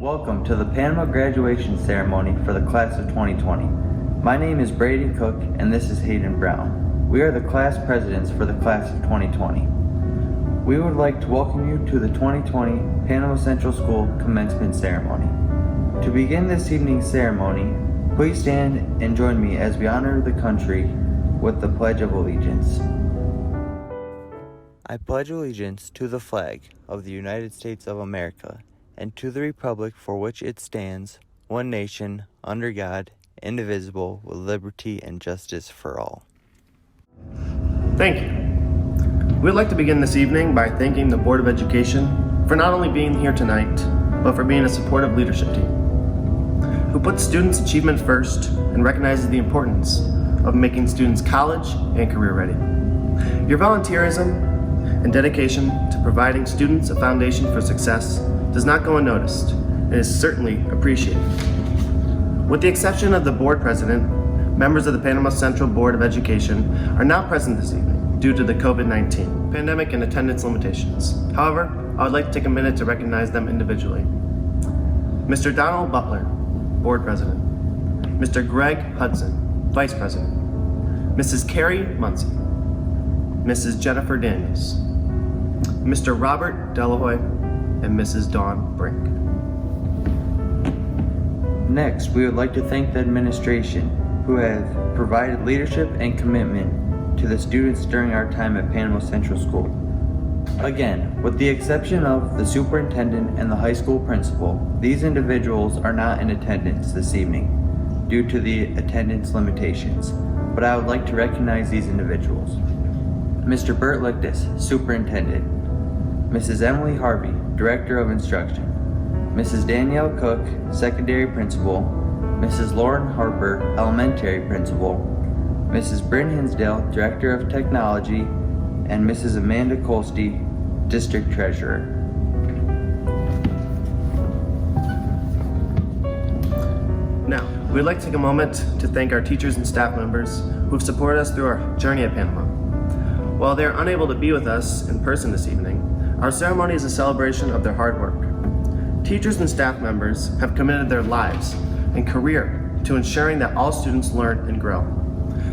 Welcome to the Panama graduation ceremony for the class of 2020. My name is Brady Cook and this is Hayden Brown. We are the class presidents for the class of 2020. We would like to welcome you to the 2020 Panama Central School Commencement Ceremony. To begin this evening's ceremony, please stand and join me as we honor the country with the Pledge of Allegiance. I pledge allegiance to the flag of the United States of America and to the republic for which it stands, one nation, under God, indivisible, with liberty and justice for all. Thank you. We'd like to begin this evening by thanking the Board of Education for not only being here tonight, but for being a supportive leadership team who puts students' achievement first and recognizes the importance of making students college and career ready. Your volunteerism and dedication to providing students a foundation for success does not go unnoticed and is certainly appreciated. With the exception of the board president, members of the Panama Central Board of Education are not present this evening due to the COVID-19 pandemic and attendance limitations. However, I would like to take a minute to recognize them individually. Mr. Donald Butler, board president. Mr. Greg Hudson, vice president. Mrs. Carrie Muncie. Mrs. Jennifer Daniels. Mr. Robert Delahoy, and Mrs. Dawn Brink. Next, we would like to thank the administration who have provided leadership and commitment to the students during our time at Panama Central School. Again, with the exception of the superintendent and the high school principal, these individuals are not in attendance this evening due to the attendance limitations, but I would like to recognize these individuals. Mr. Bert Lichtis, Superintendent. Mrs. Emily Harvey, Director of Instruction. Mrs. Danielle Cook, Secondary Principal. Mrs. Lauren Harper, Elementary Principal. Mrs. Bryn Hinsdale, Director of Technology. And Mrs. Amanda Colsty, District Treasurer. Now, we'd like to take a moment to thank our teachers and staff members who have supported us through our journey at Panama. While they are unable to be with us in person this evening, our ceremony is a celebration of their hard work. Teachers and staff members have committed their lives and career to ensuring that all students learn and grow.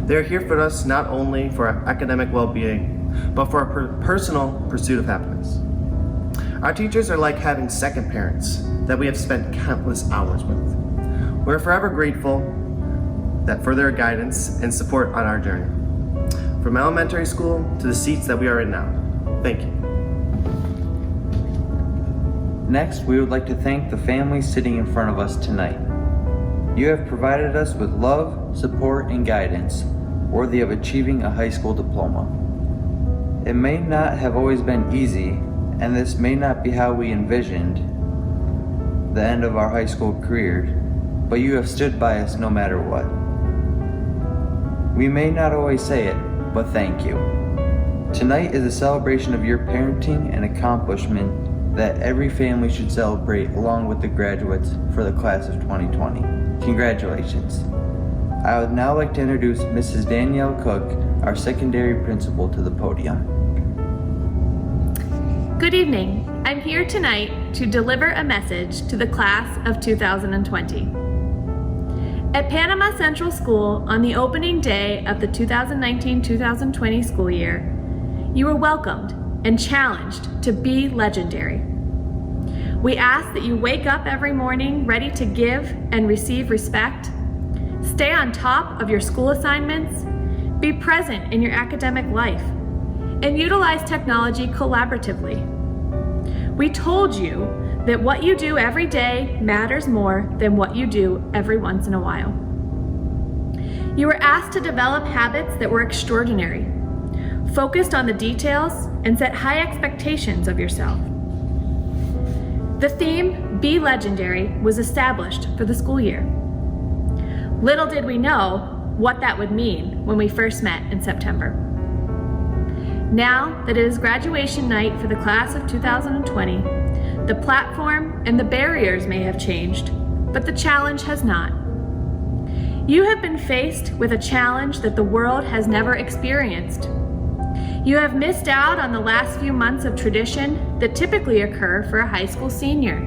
They are here for us not only for our academic well-being, but for our personal pursuit of happiness. Our teachers are like having second parents that we have spent countless hours with. We're forever grateful for their guidance and support on our journey. From elementary school to the seats that we are in now. Thank you. Next, we would like to thank the families sitting in front of us tonight. You have provided us with love, support, and guidance worthy of achieving a high school diploma. It may not have always been easy, and this may not be how we envisioned the end of our high school career, but you have stood by us no matter what. We may not always say it, but thank you. Tonight is a celebration of your parenting and accomplishment that every family should celebrate along with the graduates for the class of 2020. Congratulations. I would now like to introduce Mrs. Danielle Cook, our secondary principal, to the podium. Good evening. I'm here tonight to deliver a message to the class of 2020. At Panama Central School on the opening day of the 2019-2020 school year, you were welcomed and challenged to be legendary. We ask that you wake up every morning ready to give and receive respect, stay on top of your school assignments, be present in your academic life, and utilize technology collaboratively. We told you that what you do every day matters more than what you do every once in a while. You were asked to develop habits that were extraordinary, focused on the details, and set high expectations of yourself. The theme, Be Legendary, was established for the school year. Little did we know what that would mean when we first met in September. Now that it is graduation night for the class of 2020, the platform and the barriers may have changed, but the challenge has not. You have been faced with a challenge that the world has never experienced. You have missed out on the last few months of tradition that typically occur for a high school senior.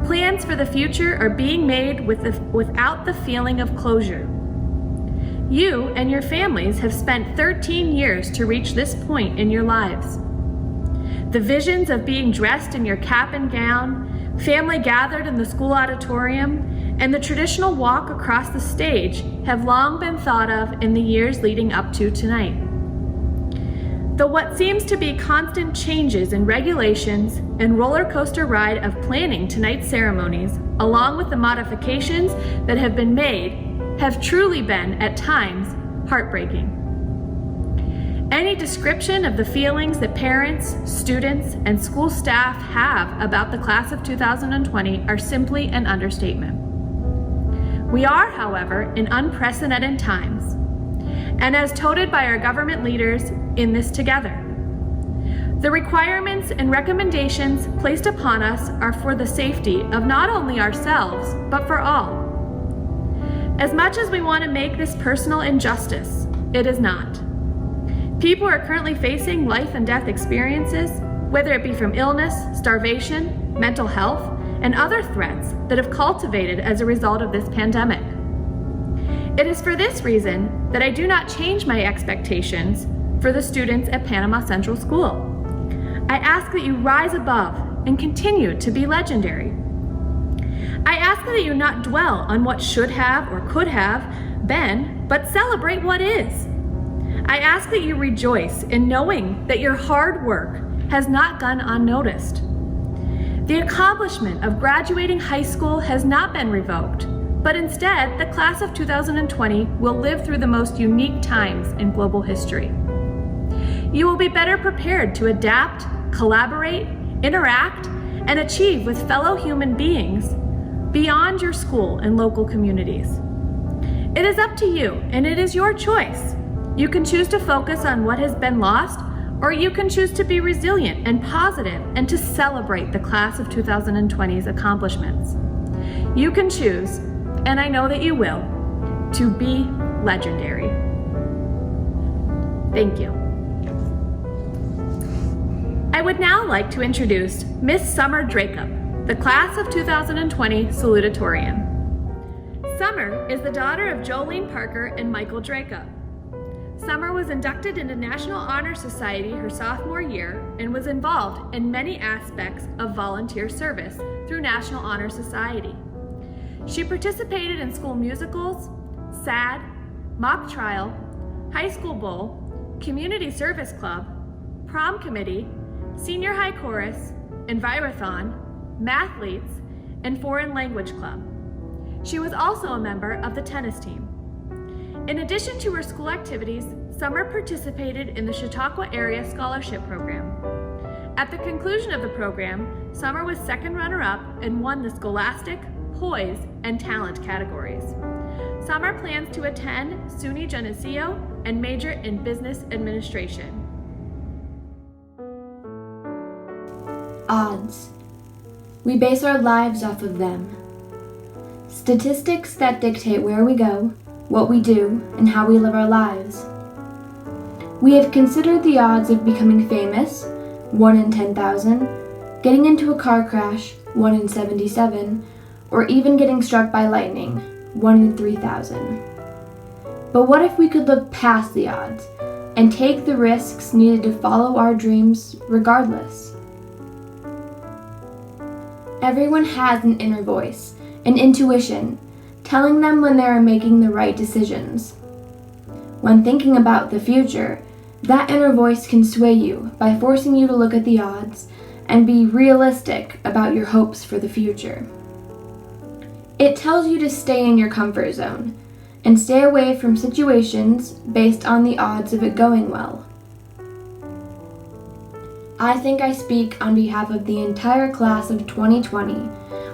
Plans for the future are being made without the feeling of closure. You and your families have spent 13 years to reach this point in your lives. The visions of being dressed in your cap and gown, family gathered in the school auditorium, and the traditional walk across the stage have long been thought of in the years leading up to tonight. Though what seems to be constant changes in regulations and roller coaster ride of planning tonight's ceremonies, along with the modifications that have been made, have truly been, at times, heartbreaking. Any description of the feelings that parents, students, and school staff have about the class of 2020 are simply an understatement. We are, however, in unprecedented times, and as touted by our government leaders, in this together. The requirements and recommendations placed upon us are for the safety of not only ourselves, but for all. As much as we want to make this personal injustice, it is not. People are currently facing life and death experiences, whether it be from illness, starvation, mental health, and other threats that have cultivated as a result of this pandemic. It is for this reason that I do not change my expectations for the students at Panama Central School. I ask that you rise above and continue to be legendary. I ask that you not dwell on what should have or could have been, but celebrate what is. I ask that you rejoice in knowing that your hard work has not gone unnoticed. The accomplishment of graduating high school has not been revoked, but instead, the class of 2020 will live through the most unique times in global history. You will be better prepared to adapt, collaborate, interact, and achieve with fellow human beings beyond your school and local communities. It is up to you, and it is your choice. You can choose to focus on what has been lost, or you can choose to be resilient and positive and to celebrate the class of 2020's accomplishments. You can choose, and I know that you will, to be legendary. Thank you. I would now like to introduce Miss Summer Dracup, the class of 2020 salutatorian. Summer is the daughter of Jolene Parker and Michael Dracup. Summer was inducted into National Honor Society her sophomore year and was involved in many aspects of volunteer service through National Honor Society. She participated in school musicals, SAD, mock trial, high school bowl, community service club, prom committee, senior high chorus, Envirothon, mathletes, and foreign language club. She was also a member of the tennis team. In addition to her school activities, Summer participated in the Chautauqua Area Scholarship Program. At the conclusion of the program, Summer was second runner-up and won the Scholastic, Poise, and Talent categories. Summer plans to attend SUNY Geneseo and major in Business Administration. Odds. We base our lives off of them. Statistics that dictate where we go, what we do, and how we live our lives. We have considered the odds of becoming famous, 1 in 10,000, getting into a car crash, 1 in 77, or even getting struck by lightning, 1 in 3,000. But what if we could look past the odds and take the risks needed to follow our dreams regardless? Everyone has an inner voice, an intuition, telling them when they are making the right decisions. When thinking about the future, that inner voice can sway you by forcing you to look at the odds and be realistic about your hopes for the future. It tells you to stay in your comfort zone and stay away from situations based on the odds of it going well. I think I speak on behalf of the entire class of 2020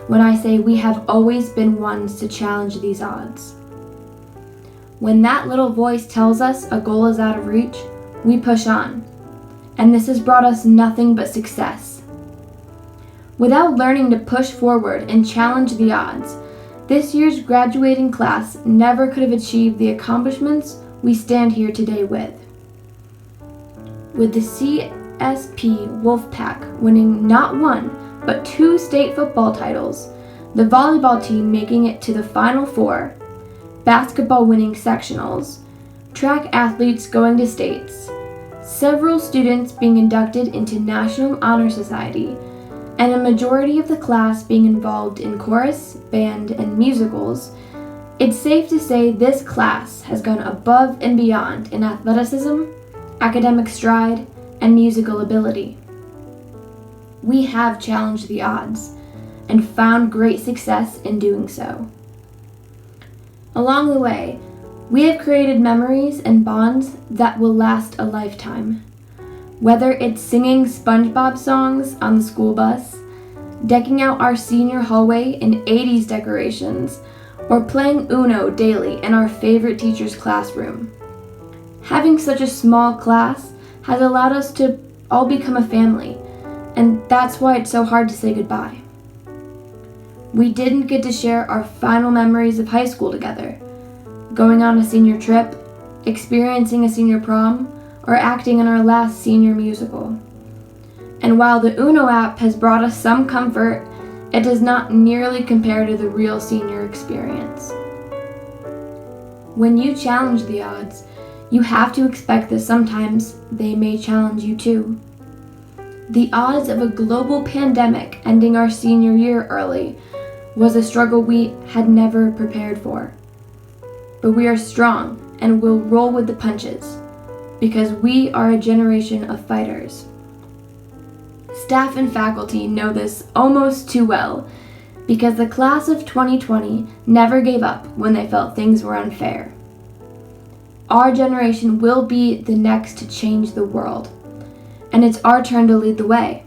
when I say we have always been ones to challenge these odds. When that little voice tells us a goal is out of reach, we push on, and this has brought us nothing but success. Without learning to push forward and challenge the odds, this year's graduating class never could have achieved the accomplishments we stand here today with. With the CSP Wolfpack winning not 1, but 2 state football titles, the volleyball team making it to the Final Four, basketball winning sectionals, track athletes going to states, several students being inducted into National Honor Society, and a majority of the class being involved in chorus, band, and musicals, it's safe to say this class has gone above and beyond in athleticism, academic stride, and musical ability. We have challenged the odds and found great success in doing so. Along the way, we have created memories and bonds that will last a lifetime. Whether it's singing SpongeBob songs on the school bus, decking out our senior hallway in 80s decorations, or playing Uno daily in our favorite teacher's classroom. Having such a small class has allowed us to all become a family, and that's why it's so hard to say goodbye. We didn't get to share our final memories of high school together, going on a senior trip, experiencing a senior prom, or acting in our last senior musical. And while the Uno app has brought us some comfort, it does not nearly compare to the real senior experience. When you challenge the odds, you have to expect that sometimes they may challenge you too. The odds of a global pandemic ending our senior year early was a struggle we had never prepared for. But we are strong and will roll with the punches, because we are a generation of fighters. Staff and faculty know this almost too well, because the class of 2020 never gave up when they felt things were unfair. Our generation will be the next to change the world, and it's our turn to lead the way.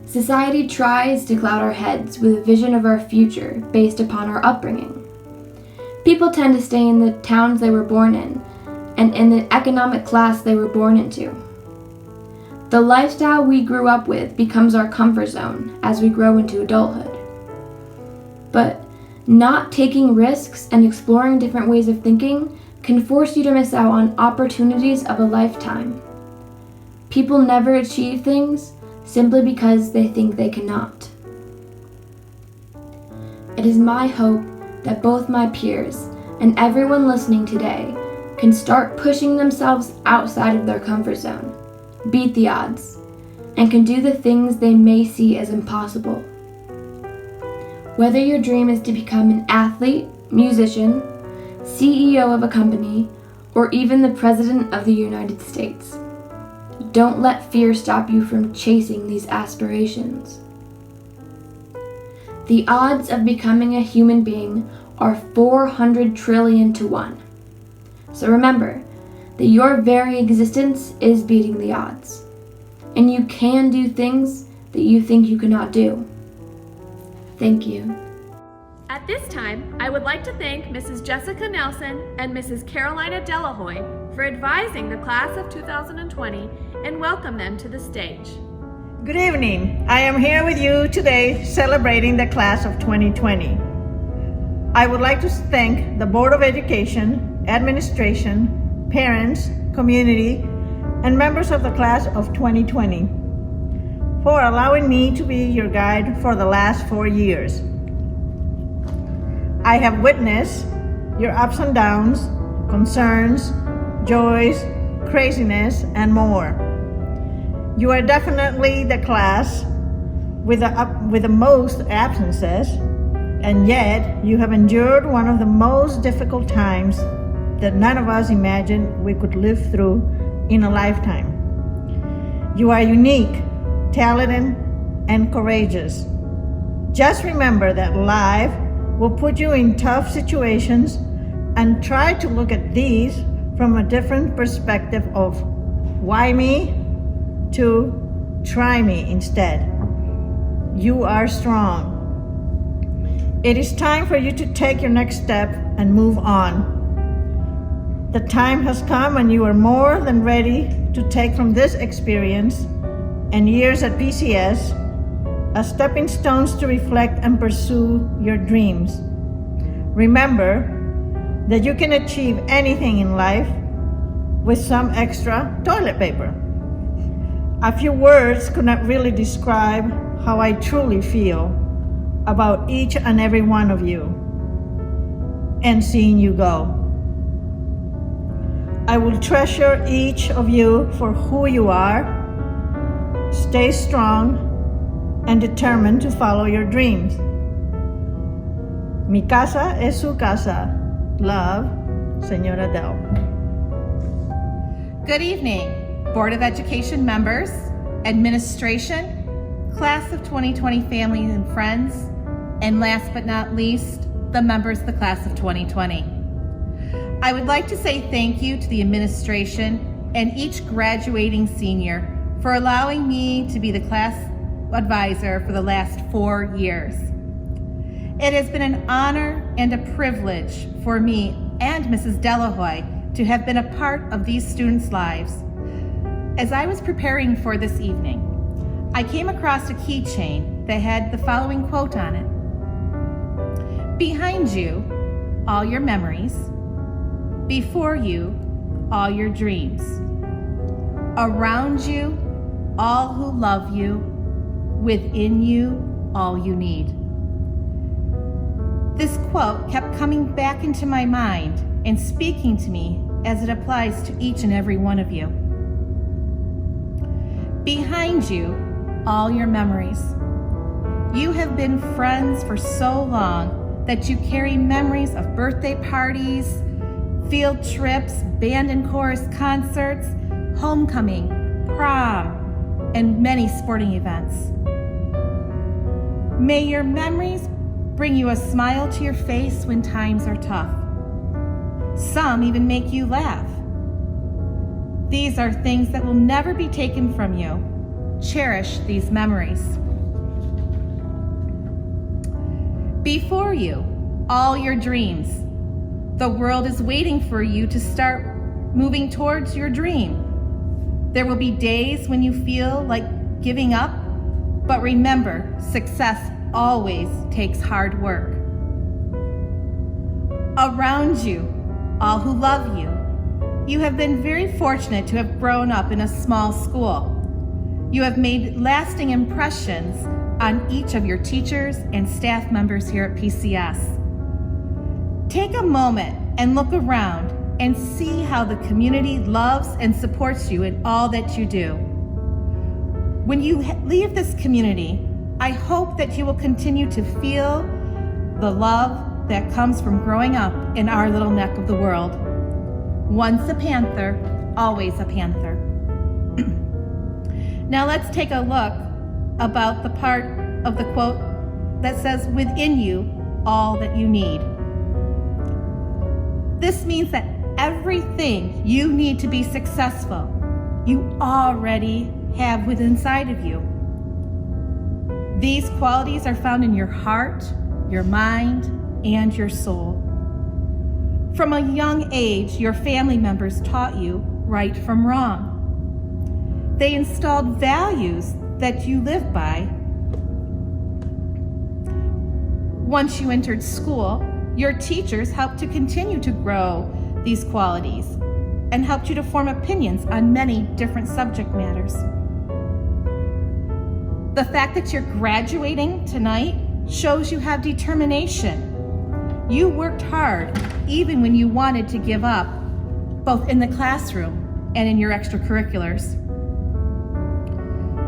Society tries to cloud our heads with a vision of our future based upon our upbringing. People tend to stay in the towns they were born in, and in the economic class they were born into. The lifestyle we grew up with becomes our comfort zone as we grow into adulthood. But not taking risks and exploring different ways of thinking can force you to miss out on opportunities of a lifetime. People never achieve things simply because they think they cannot. It is my hope that both my peers and everyone listening today can start pushing themselves outside of their comfort zone, beat the odds, and can do the things they may see as impossible. Whether your dream is to become an athlete, musician, CEO of a company, or even the President of the United States, don't let fear stop you from chasing these aspirations. The odds of becoming a human being are 400 trillion to 1. So remember that your very existence is beating the odds, and you can do things that you think you cannot do. Thank you. At this time, I would like to thank Mrs. Jessica Nelson and Mrs. Carolina Delahoy for advising the class of 2020 and welcome them to the stage. Good evening. I am here with you today celebrating the class of 2020. I would like to thank the Board of Education, administration, parents, community, and members of the class of 2020 for allowing me to be your guide for the last 4 years. I have witnessed your ups and downs, concerns, joys, craziness, and more. You are definitely the class with the most absences, and yet you have endured one of the most difficult times that none of us imagined we could live through in a lifetime. You are unique, talented, and courageous. Just remember that life will put you in tough situations, and try to look at these from a different perspective of why me to try me instead. You are strong. It is time for you to take your next step and move on. The time has come and you are more than ready to take from this experience and years at PCS as stepping stones to reflect and pursue your dreams. Remember that you can achieve anything in life with some extra toilet paper. A few words could not really describe how I truly feel about each and every one of you and seeing you go. I will treasure each of you for who you are. Stay strong and determined to follow your dreams. Mi casa es su casa. Love, Señora Del. Good evening, Board of Education members, administration, Class of 2020 families and friends, and last but not least, the members of the Class of 2020. I would like to say thank you to the administration and each graduating senior for allowing me to be the class advisor for the last 4 years. It has been an honor and a privilege for me and Mrs. Delahoy to have been a part of these students' lives. As I was preparing for this evening, I came across a keychain that had the following quote on it. Behind you, all your memories. Before you, all your dreams. Around you, all who love you. Within you, all you need. This quote kept coming back into my mind and speaking to me as it applies to each and every one of you. Behind you, all your memories. You have been friends for so long that you carry memories of birthday parties, field trips, band and chorus concerts, homecoming, prom, and many sporting events. May your memories bring you a smile to your face when times are tough. Some even make you laugh. These are things that will never be taken from you. Cherish these memories. Before you, all your dreams. The world is waiting for you to start moving towards your dream. There will be days when you feel like giving up, but remember, success always takes hard work. Around you, all who love you. You have been very fortunate to have grown up in a small school. You have made lasting impressions on each of your teachers and staff members here at PCS. Take a moment and look around and see how the community loves and supports you in all that you do. When you leave this community, I hope that you will continue to feel the love that comes from growing up in our little neck of the world. Once a Panther, always a Panther. Now let's take a look about the part of the quote that says, within you, all that you need. This means that everything you need to be successful, you already have within inside of you. These qualities are found in your heart, your mind, and your soul. From a young age, your family members taught you right from wrong. They installed values that you live by. Once you entered school, your teachers helped to continue to grow these qualities and helped you to form opinions on many different subject matters. The fact that you're graduating tonight shows you have determination. You worked hard even when you wanted to give up, both in the classroom and in your extracurriculars.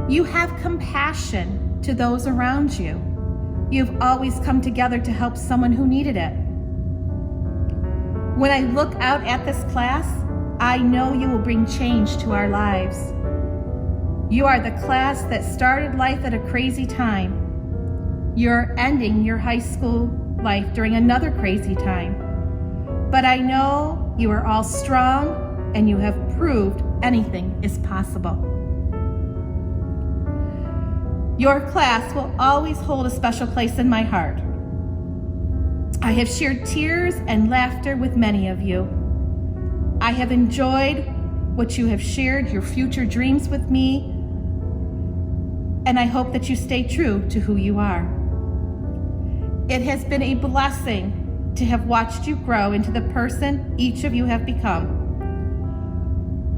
You have compassion to those around you. You've always come together to help someone who needed it. When I look out at this class, I know you will bring change to our lives. You are the class that started life at a crazy time. You're ending your high school life during another crazy time. But I know you are all strong and you have proved anything is possible. Your class will always hold a special place in my heart. I have shared tears and laughter with many of you. I have enjoyed what you have shared, your future dreams with me, and I hope that you stay true to who you are. It has been a blessing to have watched you grow into the person each of you have become.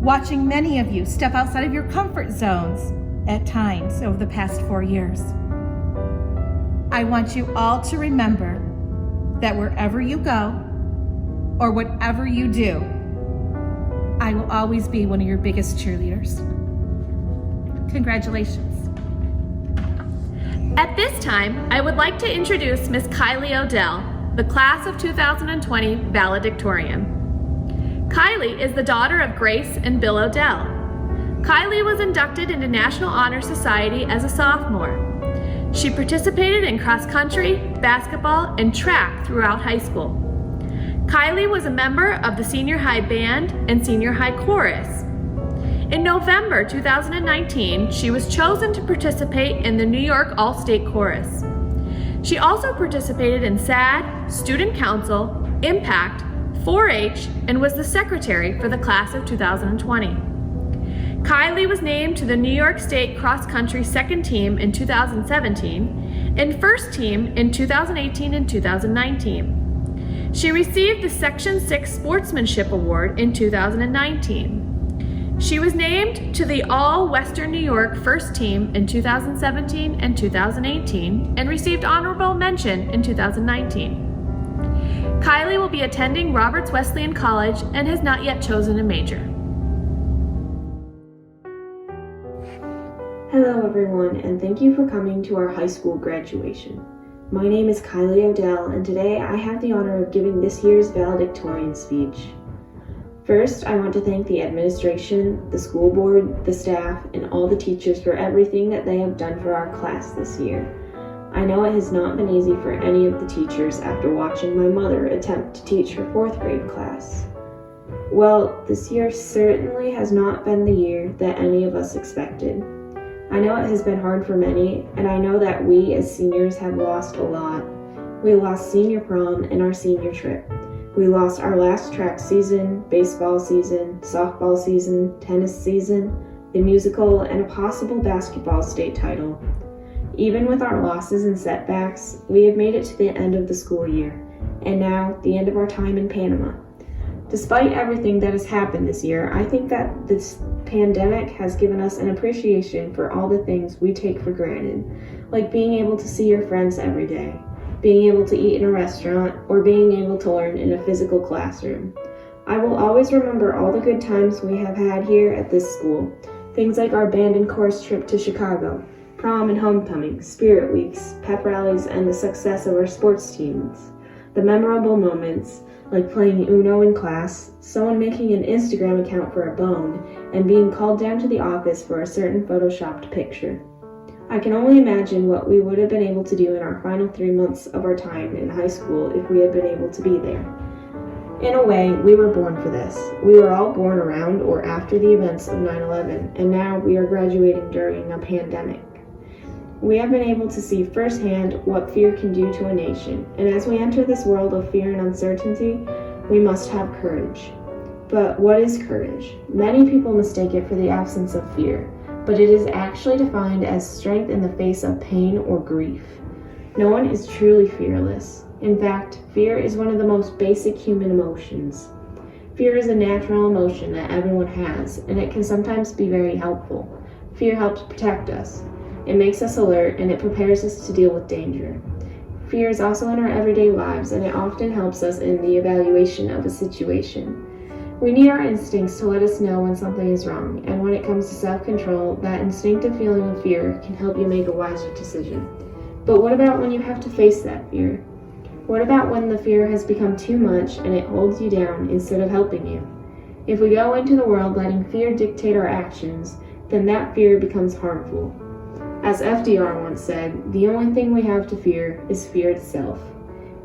Watching many of you step outside of your comfort zones at times over the past 4 years. I want you all to remember that wherever you go or whatever you do, I will always be one of your biggest cheerleaders. Congratulations. At this time, I would like to introduce Miss Kylie Odell, the Class of 2020 valedictorian. Kylie is the daughter of Grace and Bill Odell. Kylie was inducted into National Honor Society as a sophomore. She participated in cross country, basketball, and track throughout high school. Kylie was a member of the senior high band and senior high chorus. In November 2019, she was chosen to participate in the New York All-State Chorus. She also participated in SAD, Student Council, Impact, 4-H, and was the secretary for the class of 2020. Kylie was named to the New York State Cross Country second team in 2017 and first team in 2018 and 2019. She received the Section 6 Sportsmanship Award in 2019. She was named to the All-Western New York First Team in 2017 and 2018 and received honorable mention in 2019. Kylie will be attending Roberts Wesleyan College and has not yet chosen a major. Hello everyone, and thank you for coming to our high school graduation. My name is Kylie Odell, and today I have the honor of giving this year's valedictorian speech. First, I want to thank the administration, the school board, the staff, and all the teachers for everything that they have done for our class this year. I know it has not been easy for any of the teachers after watching my mother attempt to teach her 4th grade class. Well, this year certainly has not been the year that any of us expected. I know it has been hard for many, and I know that we as seniors have lost a lot. We lost senior prom and our senior trip. We lost our last track season, baseball season, softball season, tennis season, the musical, and a possible basketball state title. Even with our losses and setbacks, we have made it to the end of the school year, and now the end of our time in Panama. Despite everything that has happened this year, I think that this pandemic has given us an appreciation for all the things we take for granted, like being able to see your friends every day, being able to eat in a restaurant, or being able to learn in a physical classroom. I will always remember all the good times we have had here at this school. Things like our band and chorus trip to Chicago, prom and homecoming, spirit weeks, pep rallies, and the success of our sports teams. The memorable moments, like playing Uno in class, someone making an Instagram account for a bone, and being called down to the office for a certain photoshopped picture. I can only imagine what we would have been able to do in our final 3 months of our time in high school if we had been able to be there. In a way, we were born for this. We were all born around or after the events of 9/11, and now we are graduating during a pandemic. We have been able to see firsthand what fear can do to a nation, and as we enter this world of fear and uncertainty, we must have courage. But what is courage? Many people mistake it for the absence of fear, but it is actually defined as strength in the face of pain or grief. No one is truly fearless. In fact, fear is one of the most basic human emotions. Fear is a natural emotion that everyone has, and it can sometimes be very helpful. Fear helps protect us. It makes us alert, and it prepares us to deal with danger. Fear is also in our everyday lives, and it often helps us in the evaluation of a situation. We need our instincts to let us know when something is wrong, and when it comes to self-control, that instinctive feeling of fear can help you make a wiser decision. But what about when you have to face that fear? What about when the fear has become too much and it holds you down instead of helping you? If we go into the world letting fear dictate our actions, then that fear becomes harmful. As FDR once said, the only thing we have to fear is fear itself.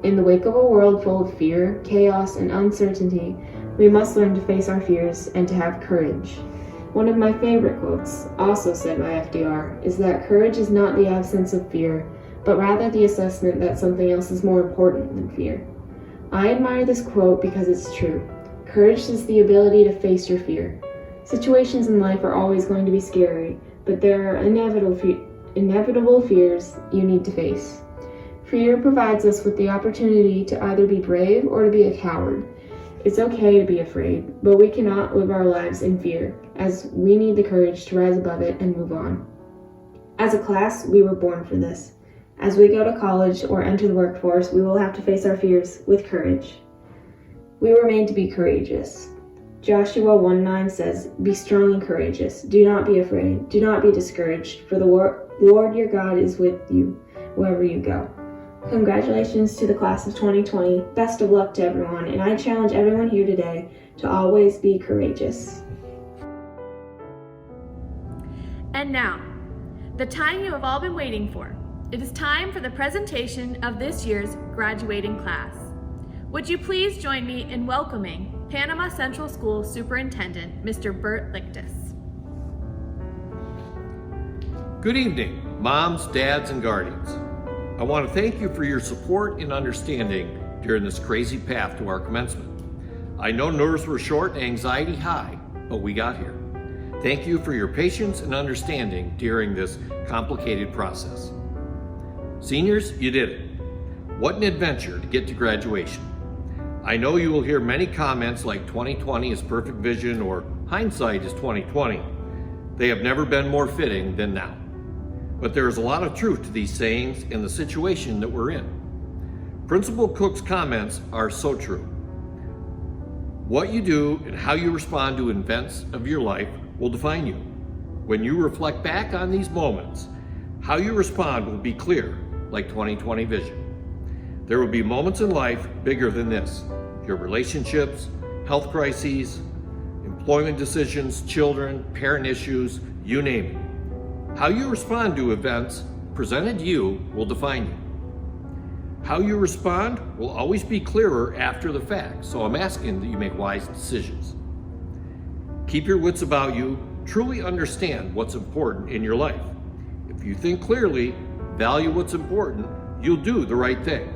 In the wake of a world full of fear, chaos, and uncertainty, we must learn to face our fears and to have courage. One of my favorite quotes, also said by FDR, is that courage is not the absence of fear, but rather the assessment that something else is more important than fear. I admire this quote because it's true. Courage is the ability to face your fear. Situations in life are always going to be scary, but there are inevitable fears you need to face. Fear provides us with the opportunity to either be brave or to be a coward. It's okay to be afraid, but we cannot live our lives in fear, as we need the courage to rise above it and move on. As a class, we were born for this. As we go to college or enter the workforce, we will have to face our fears with courage. We were made to be courageous. Joshua 1:9 says, "Be strong and courageous. Do not be afraid. Do not be discouraged, for the Lord your God is with you wherever you go." Congratulations to the class of 2020. Best of luck to everyone, and I challenge everyone here today to always be courageous. And now, the time you have all been waiting for. It is time for the presentation of this year's graduating class. Would you please join me in welcoming Panama Central School Superintendent, Mr. Bert Lichtis. Good evening, moms, dads, and guardians. I want to thank you for your support and understanding during this crazy path to our commencement. I know nerves were short and anxiety high, but we got here. Thank you for your patience and understanding during this complicated process. Seniors, you did it. What an adventure to get to graduation. I know you will hear many comments like 2020 is perfect vision or hindsight is 2020. They have never been more fitting than now. But there is a lot of truth to these sayings in the situation that we're in. Principal Cook's comments are so true. What you do and how you respond to events of your life will define you. When you reflect back on these moments, how you respond will be clear, like 2020 vision. There will be moments in life bigger than this. Your relationships, health crises, employment decisions, children, parent issues, you name it. How you respond to events presented to you will define you. How you respond will always be clearer after the fact, so I'm asking that you make wise decisions. Keep your wits about you, truly understand what's important in your life. If you think clearly, value what's important, you'll do the right thing.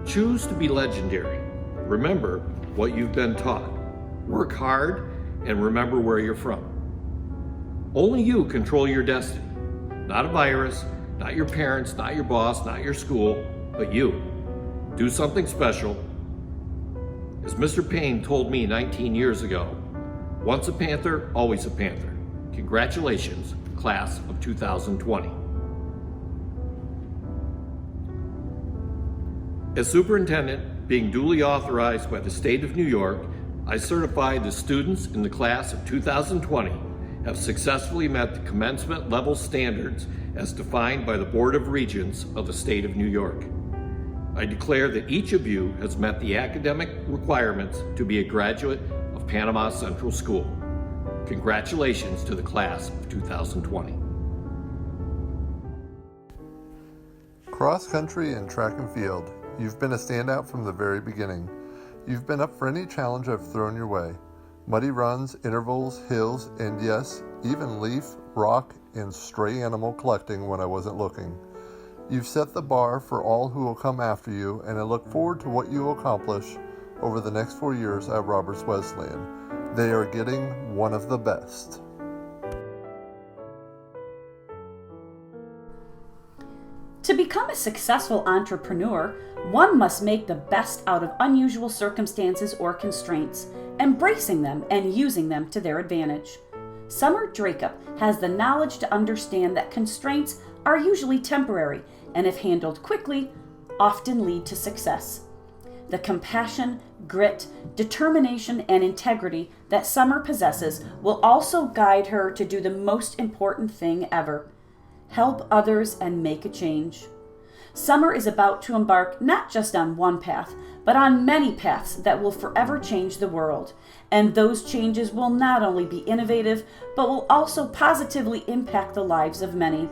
Choose to be legendary. Remember what you've been taught. Work hard and remember where you're from. Only you control your destiny. Not a virus, not your parents, not your boss, not your school, but you. Do something special. As Mr. Payne told me 19 years ago, once a Panther, always a Panther. Congratulations, class of 2020. As superintendent, being duly authorized by the state of New York, I certify the students in the class of 2020 have successfully met the commencement level standards as defined by the Board of Regents of the state of New York. I declare that each of you has met the academic requirements to be a graduate of Panama Central School. Congratulations to the class of 2020. Cross country and track and field. You've been a standout from the very beginning. You've been up for any challenge I've thrown your way. Muddy runs, intervals, hills, and yes, even leaf, rock, and stray animal collecting when I wasn't looking. You've set the bar for all who will come after you, and I look forward to what you will accomplish over the next 4 years at Roberts Wesleyan. They are getting one of the best. To become a successful entrepreneur, one must make the best out of unusual circumstances or constraints, embracing them and using them to their advantage. Summer Dracup has the knowledge to understand that constraints are usually temporary and, if handled quickly, often lead to success. The compassion, grit, determination, and integrity that Summer possesses will also guide her to do the most important thing ever: help others and make a change. Summer is about to embark not just on one path, but on many paths that will forever change the world. And those changes will not only be innovative, but will also positively impact the lives of many.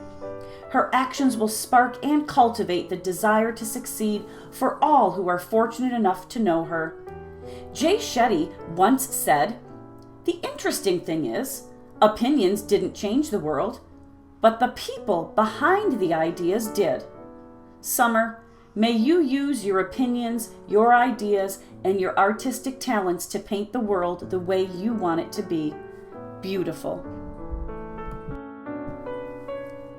Her actions will spark and cultivate the desire to succeed for all who are fortunate enough to know her. Jay Shetty once said, "The interesting thing is, opinions didn't change the world, but the people behind the ideas did." Summer, may you use your opinions, your ideas, and your artistic talents to paint the world the way you want it to be. Beautiful.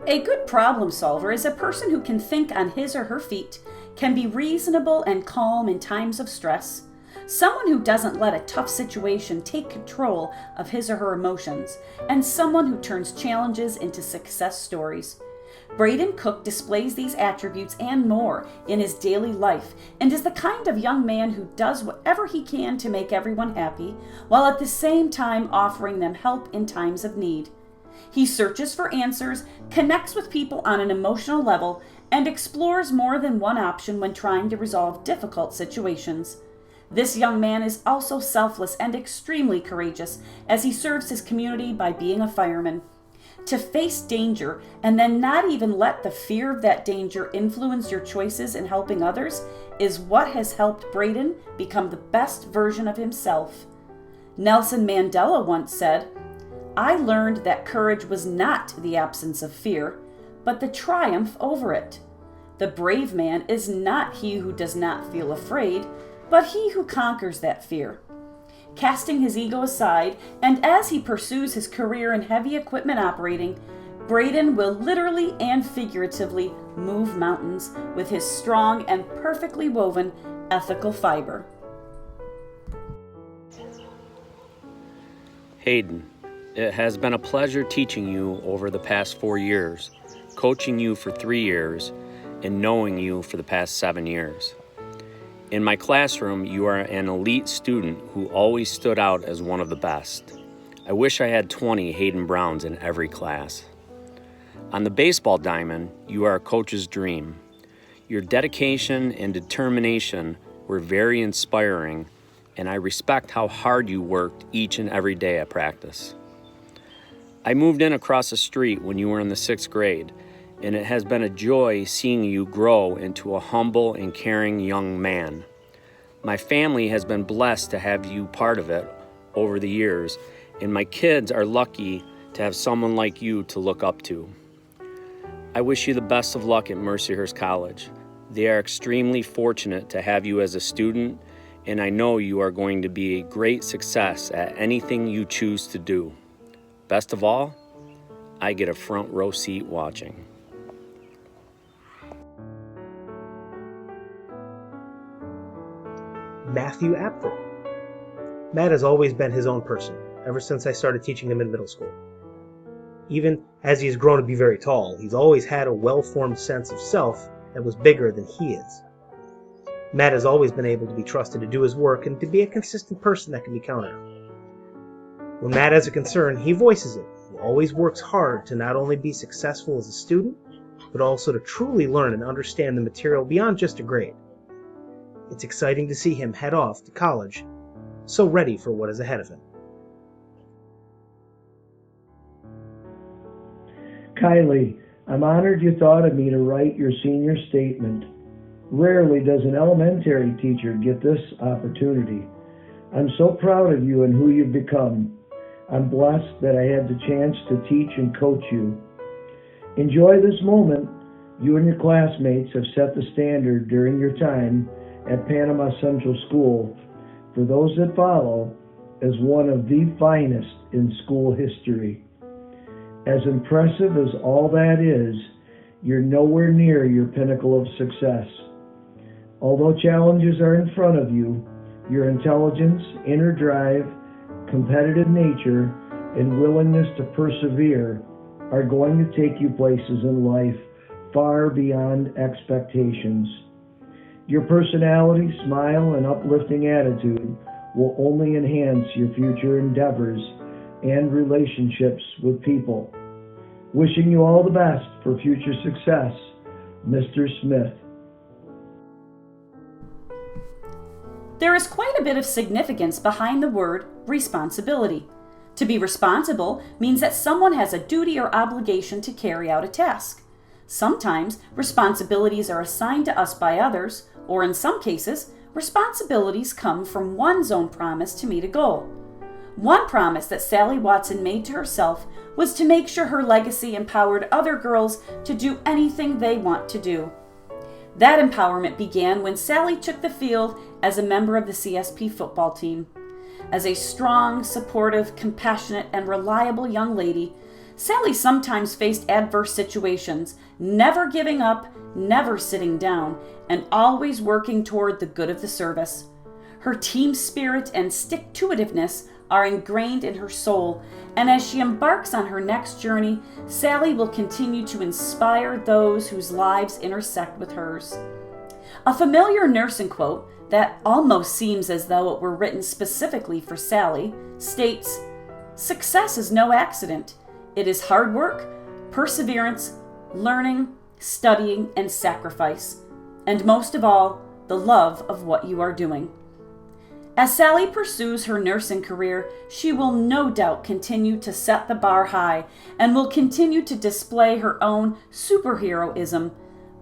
A good problem solver is a person who can think on his or her feet, can be reasonable and calm in times of stress, someone who doesn't let a tough situation take control of his or her emotions, and someone who turns challenges into success stories. Braden Cook displays these attributes and more in his daily life and is the kind of young man who does whatever he can to make everyone happy, while at the same time offering them help in times of need. He searches for answers, connects with people on an emotional level, and explores more than one option when trying to resolve difficult situations. This young man is also selfless and extremely courageous as he serves his community by being a fireman. To face danger and then not even let the fear of that danger influence your choices in helping others is what has helped Braden become the best version of himself. Nelson Mandela once said, "I learned that courage was not the absence of fear, but the triumph over it. The brave man is not he who does not feel afraid, but he who conquers that fear." Casting his ego aside, and as he pursues his career in heavy equipment operating, Braden will literally and figuratively move mountains with his strong and perfectly woven ethical fiber. Hayden, it has been a pleasure teaching you over the past 4 years, coaching you for 3 years, and knowing you for the past 7 years. In my classroom, you are an elite student who always stood out as one of the best. I wish I had 20 Hayden Browns in every class. On the baseball diamond, you are a coach's dream. Your dedication and determination were very inspiring, and I respect how hard you worked each and every day at practice. I moved in across the street when you were in the 6th grade, and it has been a joy seeing you grow into a humble and caring young man. My family has been blessed to have you part of it over the years, and my kids are lucky to have someone like you to look up to. I wish you the best of luck at Mercyhurst College. They are extremely fortunate to have you as a student, and I know you are going to be a great success at anything you choose to do. Best of all, I get a front row seat watching. Matthew Apfel. Matt has always been his own person, ever since I started teaching him in middle school. Even as he's grown to be very tall, he's always had a well-formed sense of self that was bigger than he is. Matt has always been able to be trusted to do his work and to be a consistent person that can be counted on. When Matt has a concern, he voices it. He always works hard to not only be successful as a student, but also to truly learn and understand the material beyond just a grade. It's exciting to see him head off to college, so ready for what is ahead of him. Kylie, I'm honored you thought of me to write your senior statement. Rarely does an elementary teacher get this opportunity. I'm so proud of you and who you've become. I'm blessed that I had the chance to teach and coach you. Enjoy this moment. You and your classmates have set the standard during your time at Panama Central School for those that follow as one of the finest in school history. As impressive as all that is, you're nowhere near your pinnacle of success. Although challenges are in front of you, your intelligence, inner drive, competitive nature, and willingness to persevere are going to take you places in life far beyond expectations. Your personality, smile, and uplifting attitude will only enhance your future endeavors and relationships with people. Wishing you all the best for future success, Mr. Smith. There is quite a bit of significance behind the word responsibility. To be responsible means that someone has a duty or obligation to carry out a task. Sometimes responsibilities are assigned to us by others, or in some cases, responsibilities come from one's own promise to meet a goal. One promise that Sally Watson made to herself was to make sure her legacy empowered other girls to do anything they want to do. That empowerment began when Sally took the field as a member of the CSP football team. As a strong, supportive, compassionate, and reliable young lady, Sally sometimes faced adverse situations, never giving up, never sitting down, and always working toward the good of the service. Her team spirit and stick-to-itiveness are ingrained in her soul, and as she embarks on her next journey, Sally will continue to inspire those whose lives intersect with hers. A familiar nursing quote that almost seems as though it were written specifically for Sally states, "Success is no accident. It is hard work, perseverance, learning, studying, and sacrifice, and most of all, the love of what you are doing." As Sally pursues her nursing career, she will no doubt continue to set the bar high and will continue to display her own superheroism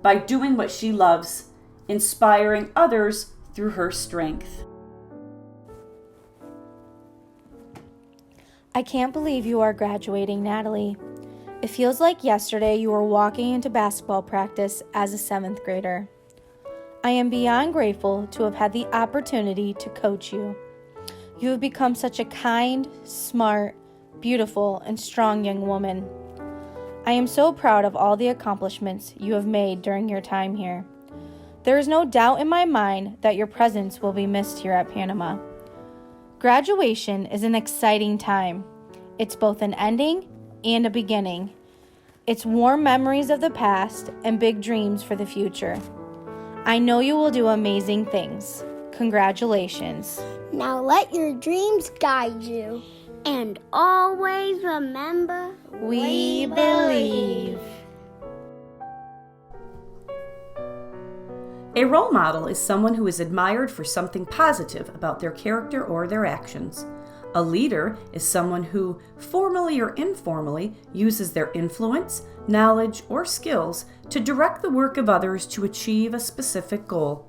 by doing what she loves, inspiring others through her strength. I can't believe you are graduating, Natalie. It feels like yesterday you were walking into basketball practice as a 7th grader. I am beyond grateful to have had the opportunity to coach you. You have become such a kind, smart, beautiful, and strong young woman. I am so proud of all the accomplishments you have made during your time here. There is no doubt in my mind that your presence will be missed here at Panama. Graduation is an exciting time. It's both an ending and a beginning. It's warm memories of the past and big dreams for the future. I know you will do amazing things. Congratulations. Now let your dreams guide you. And always remember, we believe. A role model is someone who is admired for something positive about their character or their actions. A leader is someone who, formally or informally, uses their influence, knowledge, or skills to direct the work of others to achieve a specific goal.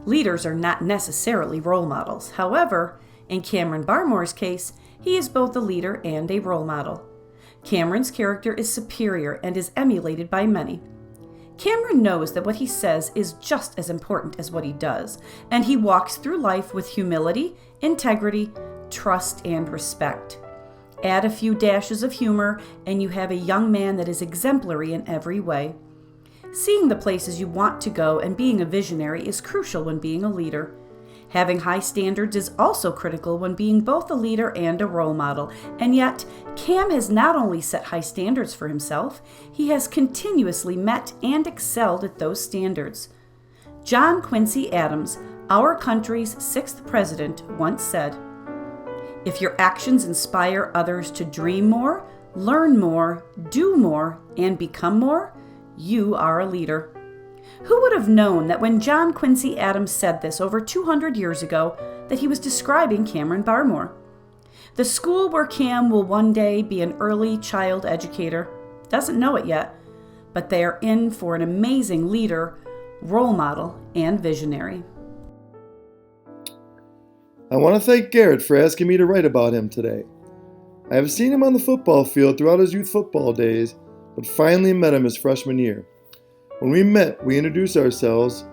Leaders are not necessarily role models. However, in Cameron Barmore's case, he is both a leader and a role model. Cameron's character is superior and is emulated by many. Cameron knows that what he says is just as important as what he does, and he walks through life with humility, integrity, trust, and respect. Add a few dashes of humor, and you have a young man that is exemplary in every way. Seeing the places you want to go and being a visionary is crucial when being a leader. Having high standards is also critical when being both a leader and a role model, and yet Cam has not only set high standards for himself, he has continuously met and excelled at those standards. John Quincy Adams, our country's 6th president, once said, "If your actions inspire others to dream more, learn more, do more, and become more, you are a leader." Who would have known that when John Quincy Adams said this over 200 years ago, that he was describing Cameron Barmore? The school where Cam will one day be an early child educator doesn't know it yet, but they are in for an amazing leader, role model, and visionary. I want to thank Garrett for asking me to write about him today. I have seen him on the football field throughout his youth football days, but finally met him his freshman year. When we met, we introduced ourselves,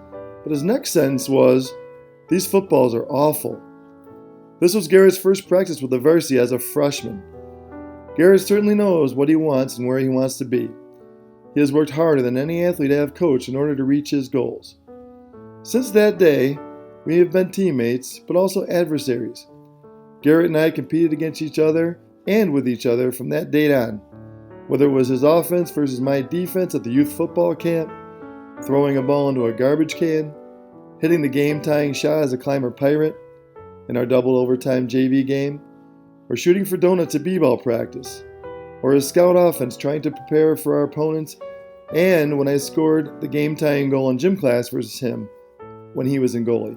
but his next sentence was, "These footballs are awful." This was Garrett's first practice with the varsity as a freshman. Garrett certainly knows what he wants and where he wants to be. He has worked harder than any athlete I have coached in order to reach his goals. Since that day, we have been teammates, but also adversaries. Garrett and I competed against each other and with each other from that date on. Whether it was his offense versus my defense at the youth football camp, throwing a ball into a garbage can, hitting the game-tying shot as a climber pirate in our double overtime JV game, or shooting for donuts at b-ball practice, or his scout offense trying to prepare for our opponents, and when I scored the game-tying goal in gym class versus him when he was in goalie.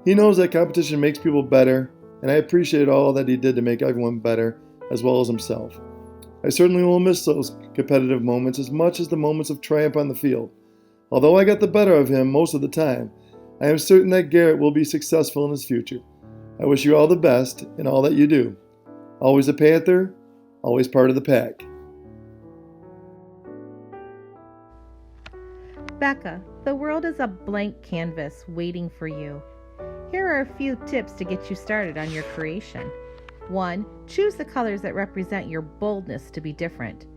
He knows that competition makes people better, and I appreciate all that he did to make everyone better, as well as himself. I certainly will miss those competitive moments as much as the moments of triumph on the field. Although I got the better of him most of the time, I am certain that Garrett will be successful in his future. I wish you all the best in all that you do. Always a Panther, always part of the pack. Becca, the world is a blank canvas waiting for you. Here are a few tips to get you started on your creation. 1. Choose the colors that represent your boldness to be different.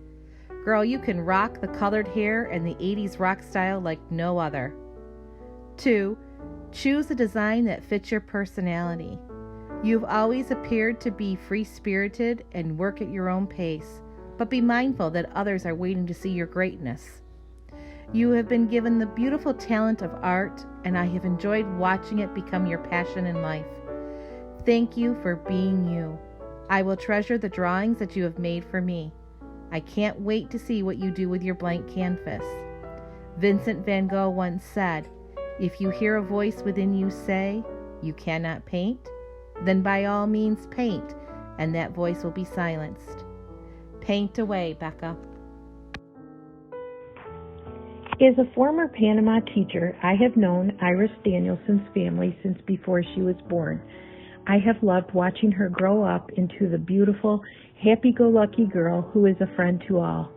Girl, you can rock the colored hair and the 80s rock style like no other. 2. Choose a design that fits your personality. You've always appeared to be free-spirited and work at your own pace, but be mindful that others are waiting to see your greatness. You have been given the beautiful talent of art, and I have enjoyed watching it become your passion in life. Thank you for being you. I will treasure the drawings that you have made for me. I can't wait to see what you do with your blank canvas. Vincent van Gogh once said, "If you hear a voice within you say, 'You cannot paint,' then by all means paint, and that voice will be silenced." Paint away, Becca. As a former Panama teacher, I have known Iris Danielson's family since before she was born. I have loved watching her grow up into the beautiful, happy-go-lucky girl who is a friend to all.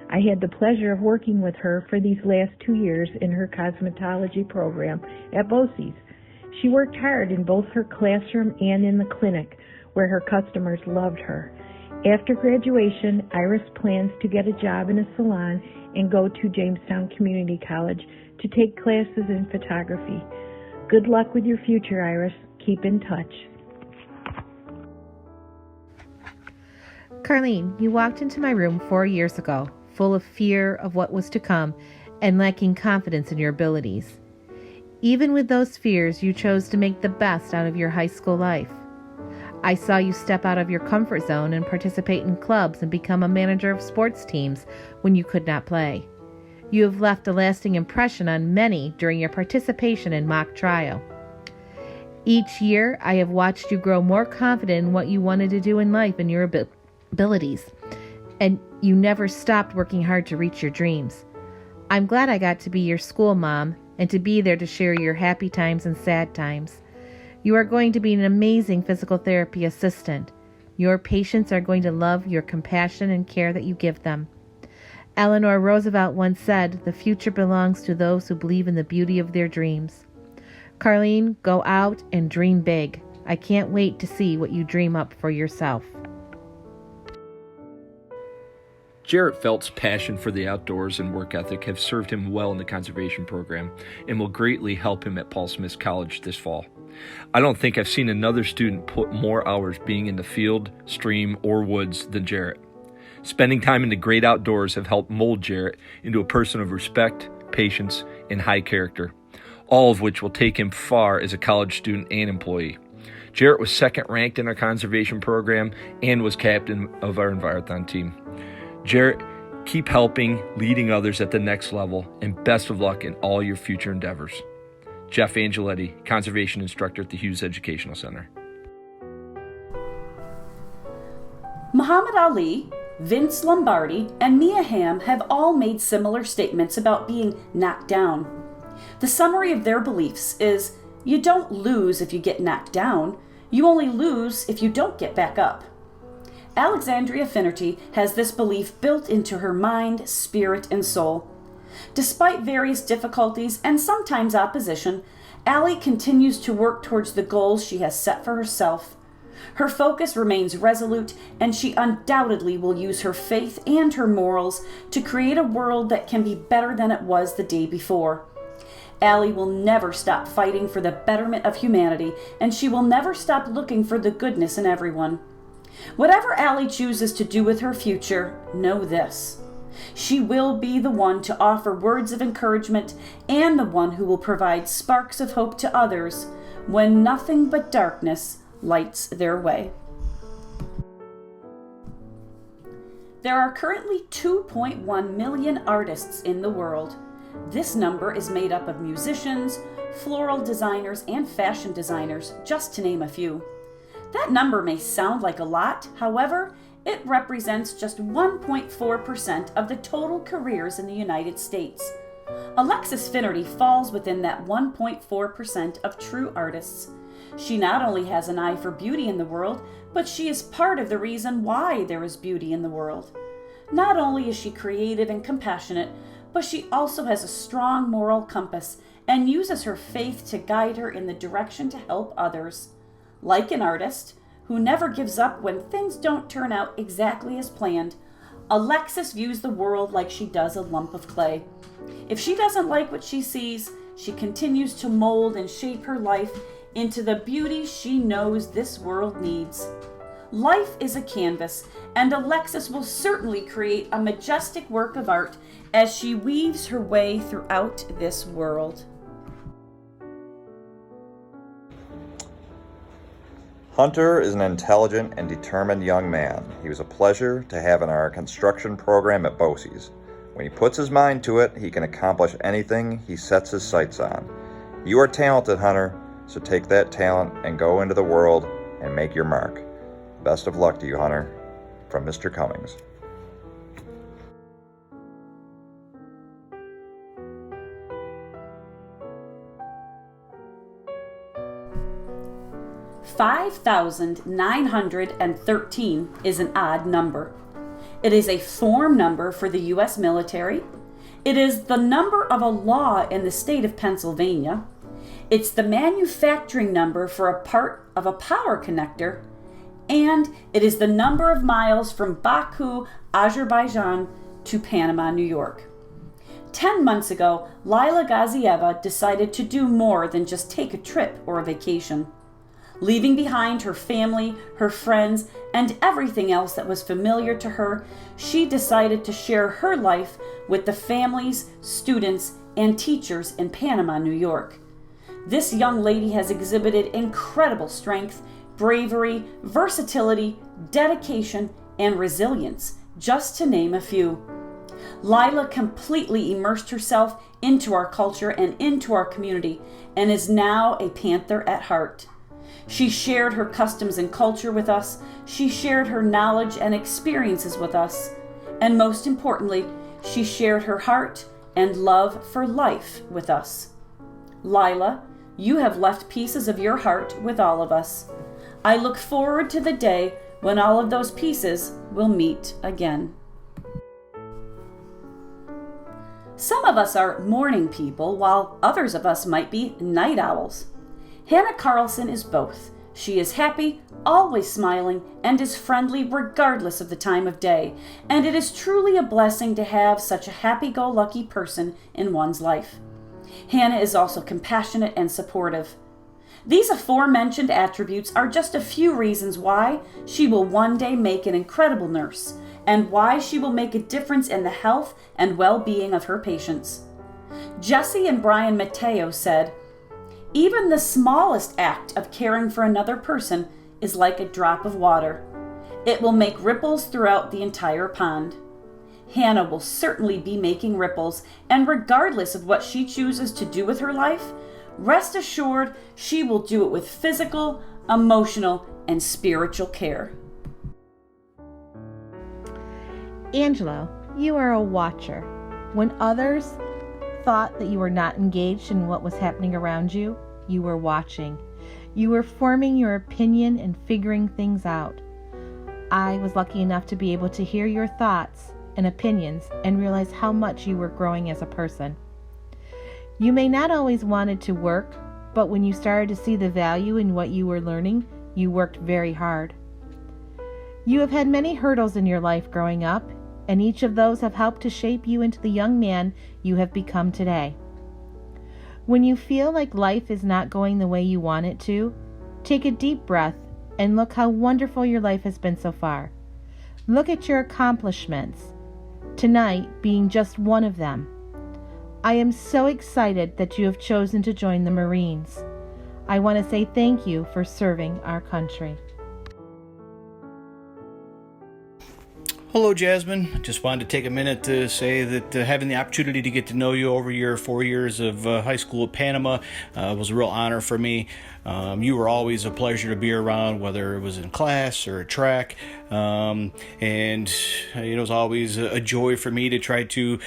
I had the pleasure of working with her for these last 2 years in her cosmetology program at BOCES. She worked hard in both her classroom and in the clinic, where her customers loved her. After graduation, Iris plans to get a job in a salon and go to Jamestown Community College to take classes in photography. Good luck with your future, Iris. Keep in touch. Carlene, you walked into my room 4 years ago, full of fear of what was to come and lacking confidence in your abilities. Even with those fears, you chose to make the best out of your high school life. I saw you step out of your comfort zone and participate in clubs and become a manager of sports teams when you could not play. You have left a lasting impression on many during your participation in mock trial. Each year, I have watched you grow more confident in what you wanted to do in life and your abilities, and you never stopped working hard to reach your dreams. I'm glad I got to be your school mom and to be there to share your happy times and sad times. You are going to be an amazing physical therapy assistant. Your patients are going to love your compassion and care that you give them. Eleanor Roosevelt once said, "The future belongs to those who believe in the beauty of their dreams." Carlene, go out and dream big. I can't wait to see what you dream up for yourself. Jarrett Felt's passion for the outdoors and work ethic have served him well in the conservation program and will greatly help him at Paul Smith College this fall. I don't think I've seen another student put more hours being in the field, stream, or woods than Jarrett. Spending time in the great outdoors have helped mold Jarrett into a person of respect, patience, and high character, all of which will take him far as a college student and employee. Jarrett was second ranked in our conservation program and was captain of our Envirothon team. Jarrett, keep helping, leading others at the next level, and best of luck in all your future endeavors. Jeff Angeletti, Conservation Instructor at the Hughes Educational Center. Muhammad Ali, Vince Lombardi, and Mia Hamm have all made similar statements about being knocked down. The summary of their beliefs is, you don't lose if you get knocked down, you only lose if you don't get back up. Alexandria Finnerty has this belief built into her mind, spirit, and soul. Despite various difficulties and sometimes opposition, Allie continues to work towards the goals she has set for herself. Her focus remains resolute, and she undoubtedly will use her faith and her morals to create a world that can be better than it was the day before. Allie will never stop fighting for the betterment of humanity, and she will never stop looking for the goodness in everyone. Whatever Allie chooses to do with her future, know this. She will be the one to offer words of encouragement and the one who will provide sparks of hope to others when nothing but darkness lights their way. There are currently 2.1 million artists in the world. This number is made up of musicians, floral designers, and fashion designers, just to name a few. That number may sound like a lot, however, it represents just 1.4% of the total careers in the United States. Alexis Finnerty falls within that 1.4% of true artists. She not only has an eye for beauty in the world, but she is part of the reason why there is beauty in the world. Not only is she creative and compassionate, but she also has a strong moral compass and uses her faith to guide her in the direction to help others. Like an artist who never gives up when things don't turn out exactly as planned, Alexis views the world like she does a lump of clay. If she doesn't like what she sees, she continues to mold and shape her life into the beauty she knows this world needs. Life is a canvas, and Alexis will certainly create a majestic work of art as she weaves her way throughout this world. Hunter is an intelligent and determined young man. He was a pleasure to have in our construction program at BOCES. When he puts his mind to it, he can accomplish anything he sets his sights on. You are talented, Hunter, so take that talent and go into the world and make your mark. Best of luck to you, Hunter. From Mr. Cummings. $5,913 is an odd number. It is a form number for the U.S. military. It is the number of a law in the state of Pennsylvania. It's the manufacturing number for a part of a power connector. And it is the number of miles from Baku, Azerbaijan to Panama, New York. 10 months ago, Lila Gazieva decided to do more than just take a trip or a vacation. Leaving behind her family, her friends, and everything else that was familiar to her, she decided to share her life with the families, students, and teachers in Panama, New York. This young lady has exhibited incredible strength, bravery, versatility, dedication, and resilience, just to name a few. Lila completely immersed herself into our culture and into our community, and is now a Panther at heart. She shared her customs and culture with us. She shared her knowledge and experiences with us. And most importantly, she shared her heart and love for life with us. Lila, you have left pieces of your heart with all of us. I look forward to the day when all of those pieces will meet again. Some of us are morning people, while others of us might be night owls. Hannah Carlson is both. She is happy, always smiling, and is friendly regardless of the time of day, and it is truly a blessing to have such a happy-go-lucky person in one's life. Hannah is also compassionate and supportive. These aforementioned attributes are just a few reasons why she will one day make an incredible nurse, and why she will make a difference in the health and well-being of her patients. Jesse and Brian Mateo said, "Even the smallest act of caring for another person is like a drop of water. It will make ripples throughout the entire pond." Hannah will certainly be making ripples, and regardless of what she chooses to do with her life, rest assured she will do it with physical, emotional, and spiritual care. Angelo, you are a watcher. When others thought that you were not engaged in what was happening around you, you were watching. You were forming your opinion and figuring things out. I was lucky enough to be able to hear your thoughts and opinions and realize how much you were growing as a person. You may not always wanted to work, but when you started to see the value in what you were learning, you worked very hard. You have had many hurdles in your life growing up, and each of those have helped to shape you into the young man you have become today. When you feel like life is not going the way you want it to, take a deep breath and look how wonderful your life has been so far. Look at your accomplishments, tonight being just one of them. I am so excited that you have chosen to join the Marines. I want to say thank you for serving our country. Hello, Jasmine. Just wanted to take a minute to say that having the opportunity to get to know you over your 4 years of high school at Panama was a real honor for me. You were always a pleasure to be around, whether it was in class or at track. And it was always a joy for me to try to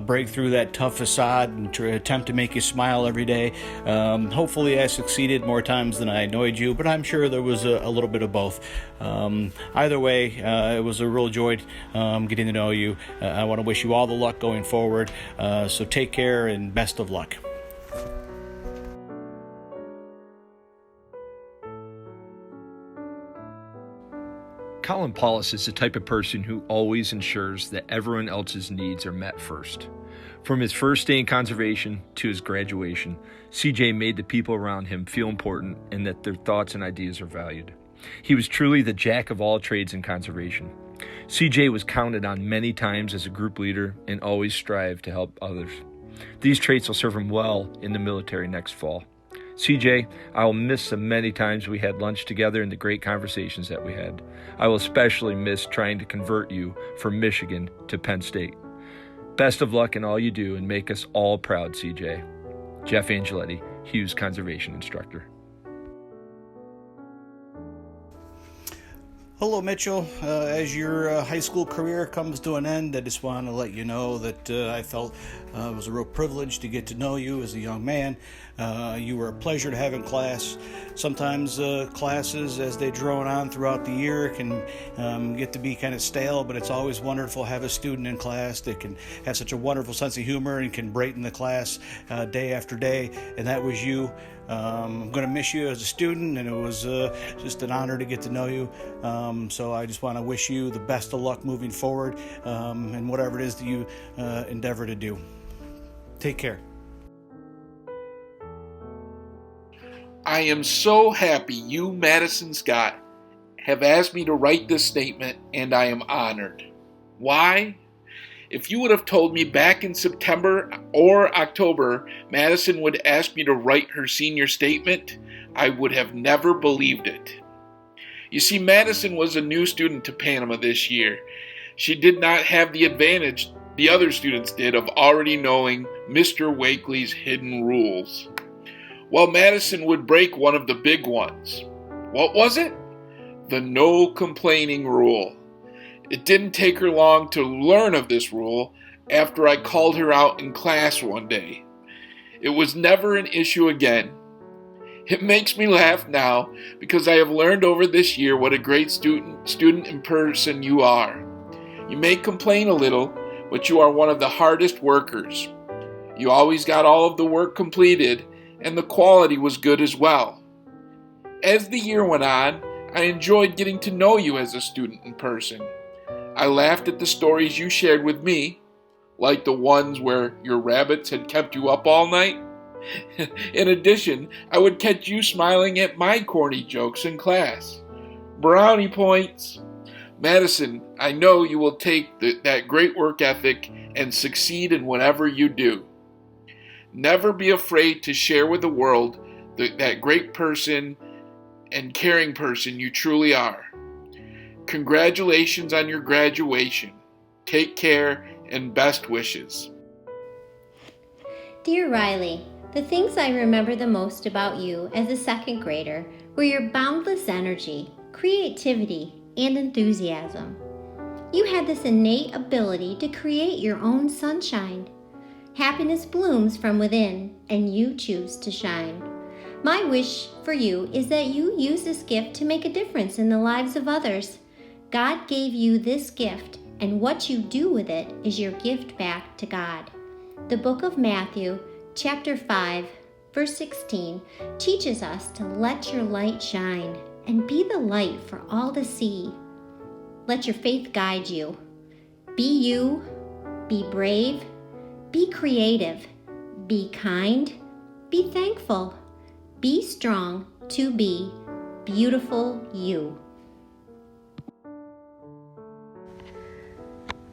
break through that tough facade and attempt to make you smile every day. Hopefully I succeeded more times than I annoyed you, but I'm sure there was a little bit of both. Either way, it was a real joy getting to know you. I want to wish you all the luck going forward. So take care and best of luck. Colin Paulus is the type of person who always ensures that everyone else's needs are met first. From his first day in conservation to his graduation, CJ made the people around him feel important and that their thoughts and ideas are valued. He was truly the jack of all trades in conservation. CJ was counted on many times as a group leader and always strived to help others. These traits will serve him well in the military next fall. CJ, I will miss the many times we had lunch together and the great conversations that we had. I will especially miss trying to convert you from Michigan to Penn State. Best of luck in all you do and make us all proud, CJ. Jeff Angeletti, Hughes Conservation Instructor. Hello, Mitchell. As your high school career comes to an end, I just want to let you know that I felt it was a real privilege to get to know you as a young man. You were a pleasure to have in class. Sometimes classes, as they drone on throughout the year, can get to be kind of stale, but it's always wonderful to have a student in class that can have such a wonderful sense of humor and can brighten the class day after day, and that was you. I'm going to miss you as a student, and it was just an honor to get to know you. So I just want to wish you the best of luck moving forward and whatever it is that you endeavor to do. Take care. I am so happy you, Madison Scott, have asked me to write this statement, and I am honored. Why? If you would have told me back in September or October Madison would ask me to write her senior statement, I would have never believed it. You see, Madison was a new student to Panama this year. She did not have the advantage the other students did of already knowing Mr. Wakely's hidden rules. Well, Madison would break one of the big ones. What was it? The no complaining rule. It didn't take her long to learn of this rule after I called her out in class one day. It was never an issue again. It makes me laugh now because I have learned over this year what a great student and person you are. You may complain a little, but you are one of the hardest workers. You always got all of the work completed, and the quality was good as well. As the year went on, I enjoyed getting to know you as a student and person. I laughed at the stories you shared with me, like the ones where your rabbits had kept you up all night. In addition, I would catch you smiling at my corny jokes in class. Brownie points. Madison, I know you will take that great work ethic and succeed in whatever you do. Never be afraid to share with the world that great person and caring person you truly are. Congratulations on your graduation. Take care and best wishes. Dear Riley, the things I remember the most about you as a second grader were your boundless energy, creativity, and enthusiasm. You had this innate ability to create your own sunshine. Happiness blooms from within, and you choose to shine. My wish for you is that you use this gift to make a difference in the lives of others. God gave you this gift, and what you do with it is your gift back to God. The book of Matthew, chapter 5, verse 16, teaches us to let your light shine and be the light for all to see. Let your faith guide you. Be you, be brave, be creative, be kind, be thankful, be strong to be beautiful you.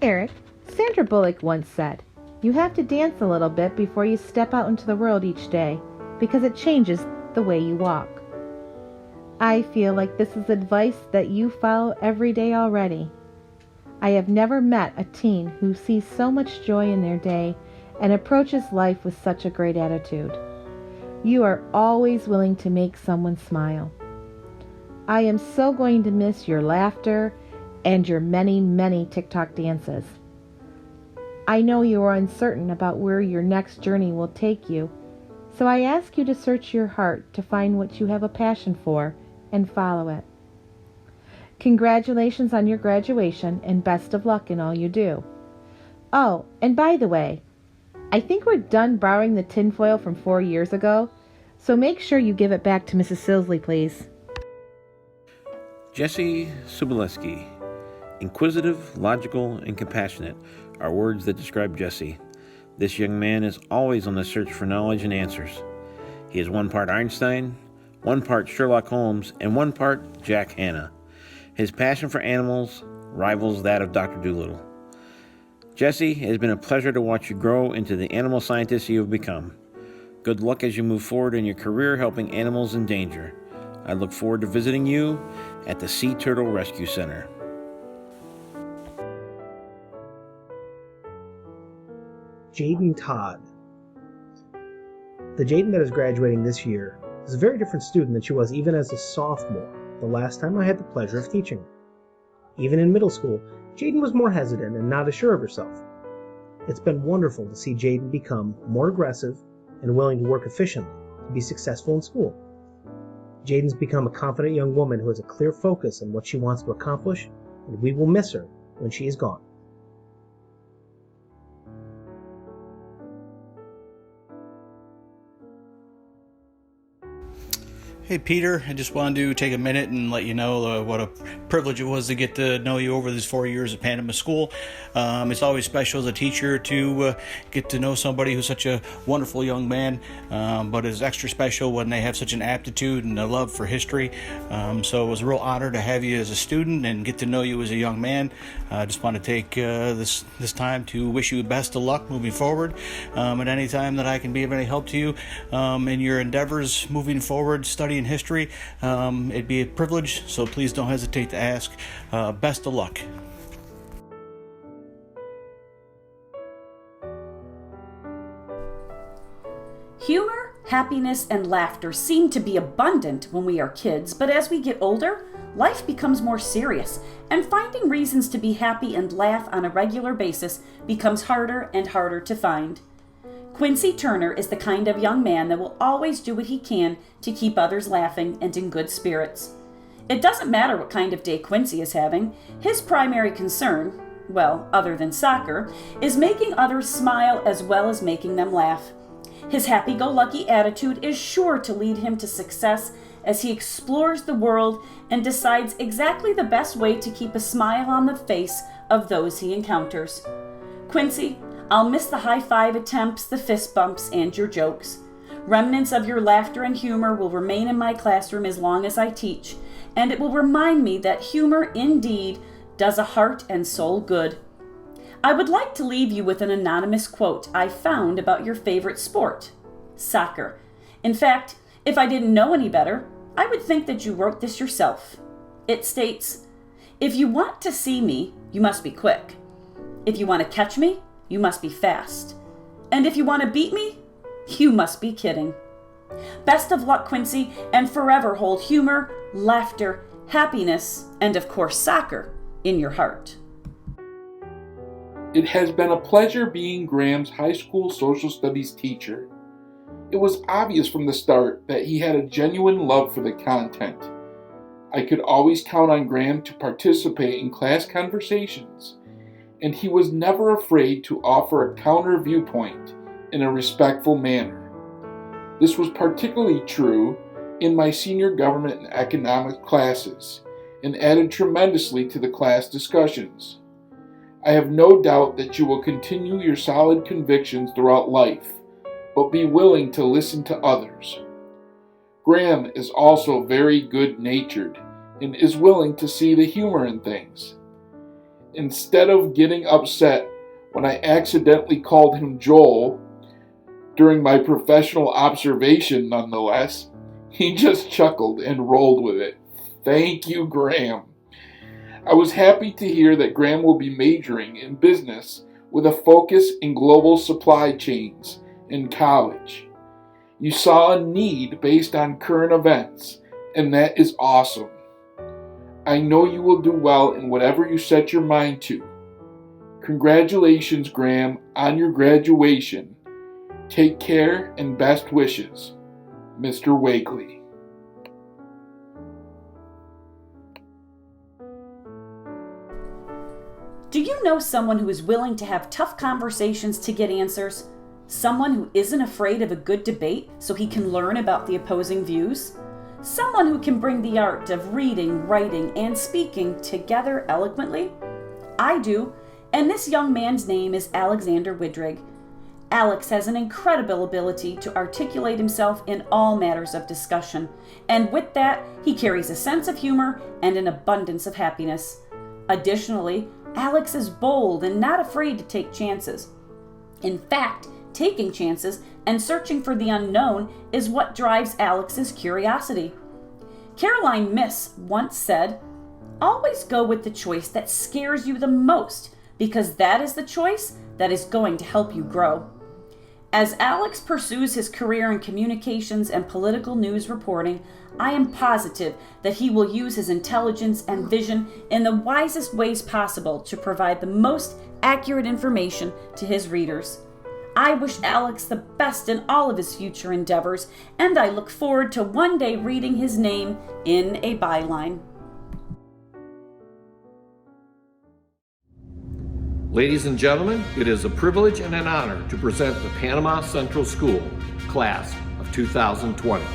Eric, Sandra Bullock once said, "You have to dance a little bit before you step out into the world each day, because it changes the way you walk." I feel like this is advice that you follow every day already. I have never met a teen who sees so much joy in their day and approaches life with such a great attitude. You are always willing to make someone smile. I am so going to miss your laughter and your many, many TikTok dances. I know you are uncertain about where your next journey will take you, so I ask you to search your heart to find what you have a passion for and follow it. Congratulations on your graduation and best of luck in all you do. Oh, and by the way, I think we're done borrowing the tinfoil from 4 years ago, so make sure you give it back to Mrs. Silsley, please. Jesse Soboleski. Inquisitive, logical, and compassionate are words that describe Jesse. This young man is always on the search for knowledge and answers. He is one part Einstein, one part Sherlock Holmes, and one part Jack Hanna. His passion for animals rivals that of Dr. Dolittle. Jesse, it has been a pleasure to watch you grow into the animal scientist you have become. Good luck as you move forward in your career helping animals in danger. I look forward to visiting you at the Sea Turtle Rescue Center. Jaden Todd. The Jaden that is graduating this year is a very different student than she was even as a sophomore, the last time I had the pleasure of teaching her. Even in middle school, Jaden was more hesitant and not as sure of herself. It's been wonderful to see Jaden become more aggressive and willing to work efficiently to be successful in school. Jaden's become a confident young woman who has a clear focus on what she wants to accomplish, and we will miss her when she is gone. Hey Peter, I just wanted to take a minute and let you know what a privilege it was to get to know you over these 4 years at Panama School. It's always special as a teacher to get to know somebody who's such a wonderful young man, but it's extra special when they have such an aptitude and a love for history. So it was a real honor to have you as a student and get to know you as a young man. I just want to take this time to wish you the best of luck moving forward. At any time that I can be of any help to you in your endeavors moving forward, studying history, it'd be a privilege, so please don't hesitate to ask. Best of luck. Humor, happiness, and laughter seem to be abundant when we are kids, but as we get older, life becomes more serious, and finding reasons to be happy and laugh on a regular basis becomes harder and harder to find. Quincy Turner is the kind of young man that will always do what he can to keep others laughing and in good spirits. It doesn't matter what kind of day Quincy is having. His primary concern, well, other than soccer, is making others smile as well as making them laugh. His happy-go-lucky attitude is sure to lead him to success as he explores the world and decides exactly the best way to keep a smile on the face of those he encounters. Quincy, I'll miss the high-five attempts, the fist bumps, and your jokes. Remnants of your laughter and humor will remain in my classroom as long as I teach, and it will remind me that humor indeed does a heart and soul good. I would like to leave you with an anonymous quote I found about your favorite sport, soccer. In fact, if I didn't know any better, I would think that you wrote this yourself. It states, "If you want to see me, you must be quick. If you want to catch me, you must be fast. And if you want to beat me, you must be kidding." Best of luck, Quincy, and forever hold humor, laughter, happiness, and of course soccer in your heart. It has been a pleasure being Graham's high school social studies teacher. It was obvious from the start that he had a genuine love for the content. I could always count on Graham to participate in class conversations, and he was never afraid to offer a counter viewpoint in a respectful manner. This was particularly true in my senior government and economics classes, and added tremendously to the class discussions. I have no doubt that you will continue your solid convictions throughout life, but be willing to listen to others. Graham is also very good-natured and is willing to see the humor in things. Instead of getting upset when I accidentally called him Joel, during my professional observation nonetheless, he just chuckled and rolled with it. Thank you, Graham. I was happy to hear that Graham will be majoring in business with a focus in global supply chains in college. You saw a need based on current events, and that is awesome. I know you will do well in whatever you set your mind to. Congratulations, Graham, on your graduation. Take care and best wishes, Mr. Wakely. Do you know someone who is willing to have tough conversations to get answers? Someone who isn't afraid of a good debate so he can learn about the opposing views? Someone who can bring the art of reading, writing, and speaking together eloquently? I do, and this young man's name is Alexander Widrig. Alex has an incredible ability to articulate himself in all matters of discussion, and with that, he carries a sense of humor and an abundance of happiness. Additionally, Alex is bold and not afraid to take chances. In fact, taking chances and searching for the unknown is what drives Alex's curiosity. Caroline Miss once said, "Always go with the choice that scares you the most, because that is the choice that is going to help you grow." As Alex pursues his career in communications and political news reporting, I am positive that he will use his intelligence and vision in the wisest ways possible to provide the most accurate information to his readers. I wish Alex the best in all of his future endeavors, and I look forward to one day reading his name in a byline. Ladies and gentlemen, it is a privilege and an honor to present the Panama Central School Class of 2020.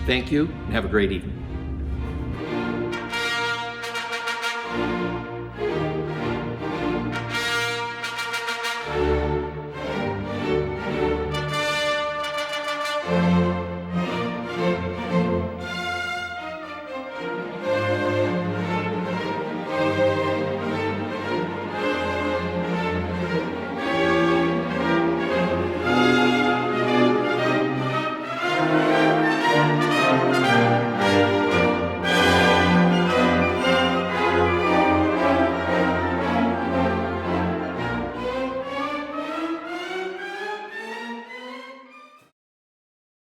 Thank you and have a great evening.